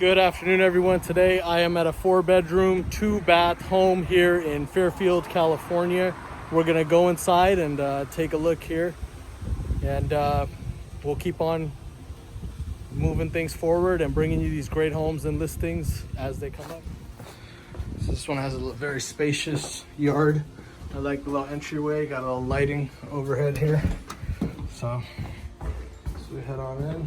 Good afternoon, everyone. Today I am at a 4-bedroom, 2-bath home here in Fairfield, California. We're gonna go inside and take a look here, and we'll keep on moving things forward and bringing you these great homes and listings as they come up. So this one has a very spacious yard. I like the little entryway, got a little lighting overhead here. So we head on in.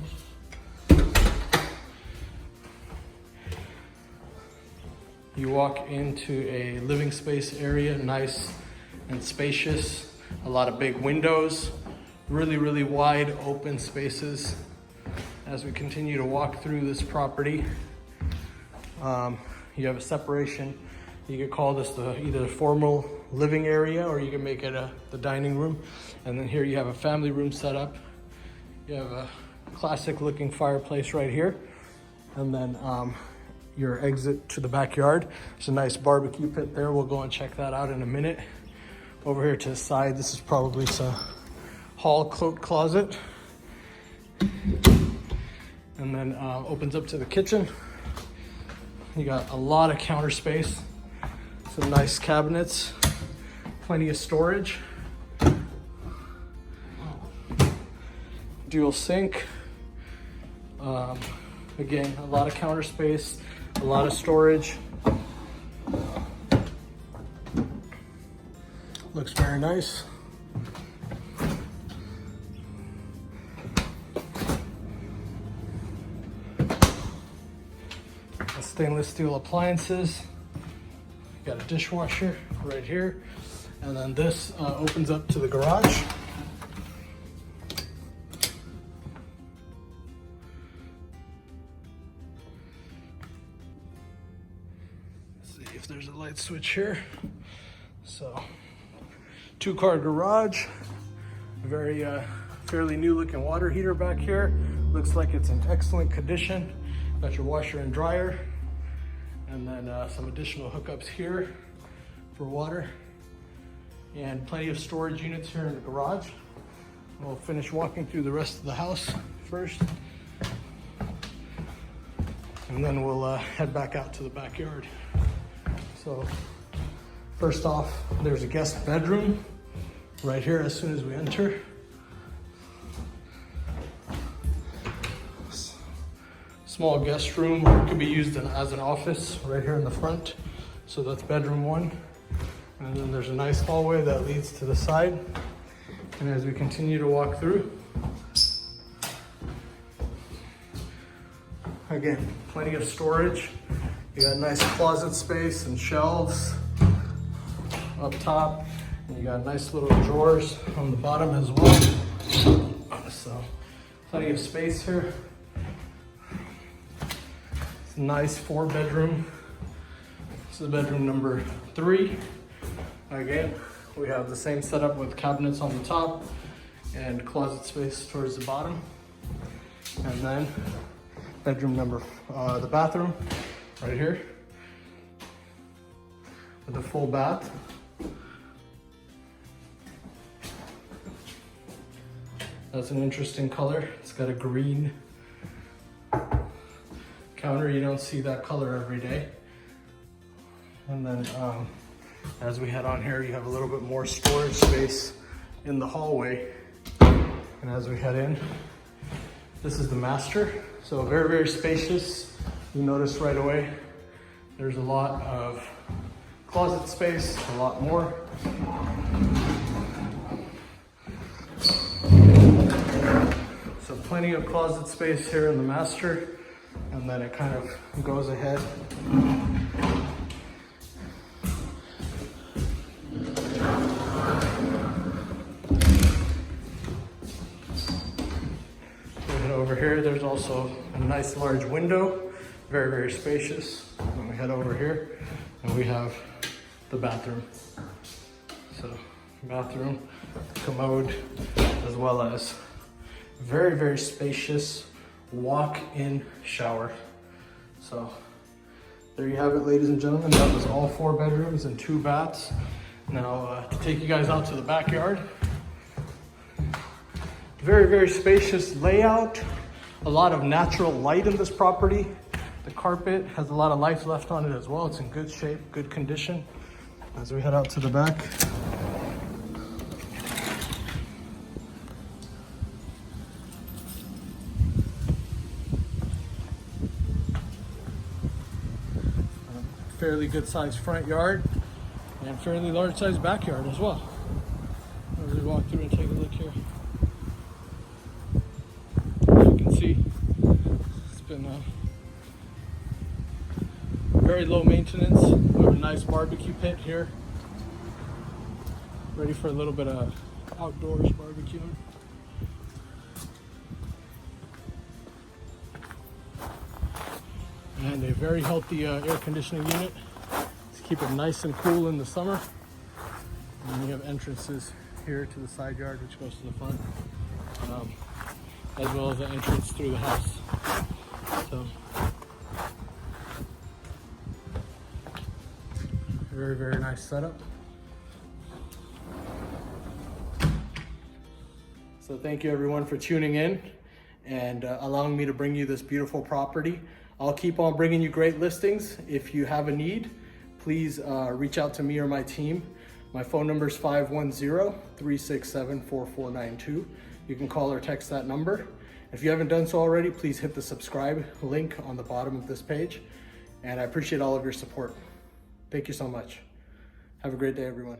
You walk into a living space area, nice and spacious. A lot of big windows, really wide open spaces. As we continue to walk through this property, you have a separation. You could call this either the formal living area, or you can make it the dining room. And then here you have a family room set up. You have a classic looking fireplace right here. And then your exit to the backyard. There's a nice barbecue pit there. We'll go and check that out in a minute. Over here to the side, this is probably a hall coat closet. And then opens up to the kitchen. You got a lot of counter space. Some nice cabinets, plenty of storage. Dual sink. Again, a lot of counter space, a lot of storage. Looks very nice. Stainless steel appliances. Got a dishwasher right here. And then this opens up to the garage. If there's a light switch here. So 2-car garage, very fairly new looking water heater back here. Looks like it's in excellent condition. Got your washer and dryer, and then some additional hookups here for water, and plenty of storage units here in the garage. We'll finish walking through the rest of the house first, and then we'll head back out to the backyard. So first off, there's a guest bedroom right here as soon as we enter. Small guest room, could be used as an office right here in the front. So that's bedroom 1. And then there's a nice hallway that leads to the side. And as we continue to walk through, again, plenty of storage. You got nice closet space and shelves up top, and you got nice little drawers on the bottom as well. So plenty of space here. It's a nice 4-bedroom. This is bedroom number 3. Again, we have the same setup with cabinets on the top and closet space towards the bottom. And then bedroom number, the bathroom right here with a full bath. That's an interesting color. It's got a green counter. You don't see that color every day. And then as we head on here, you have a little bit more storage space in the hallway. And as we head in, this is the master. So very spacious. You notice right away, there's a lot of closet space, a lot more. So plenty of closet space here in the master, and then it kind of goes ahead. And over here, there's also a nice large window. Very spacious. And we head over here and we have the bathroom. So bathroom, commode, as well as very spacious walk-in shower. So there you have it, ladies and gentlemen. That was all 4 bedrooms and 2 baths. Now to take you guys out to the backyard. Very spacious layout. A lot of natural light in this property. The carpet has a lot of life left on it as well. It's in good shape, good condition. As we head out to the back. Fairly good sized front yard and fairly large sized backyard as well. As we walk through and take a look here. As you can see, it's been very low maintenance. We have a nice barbecue pit here. Ready for a little bit of outdoors barbecuing. And a very healthy air conditioning unit to keep it nice and cool in the summer. And then we have entrances here to the side yard, which goes to the front, as well as the entrance through the house. So, very, very nice setup. So thank you everyone for tuning in and allowing me to bring you this beautiful property. I'll keep on bringing you great listings. If you have a need, please reach out to me or my team. My phone number is 510-367-4492. You can call or text that number. If you haven't done so already, please hit the subscribe link on the bottom of this page. And I appreciate all of your support. Thank you so much. Have a great day, everyone.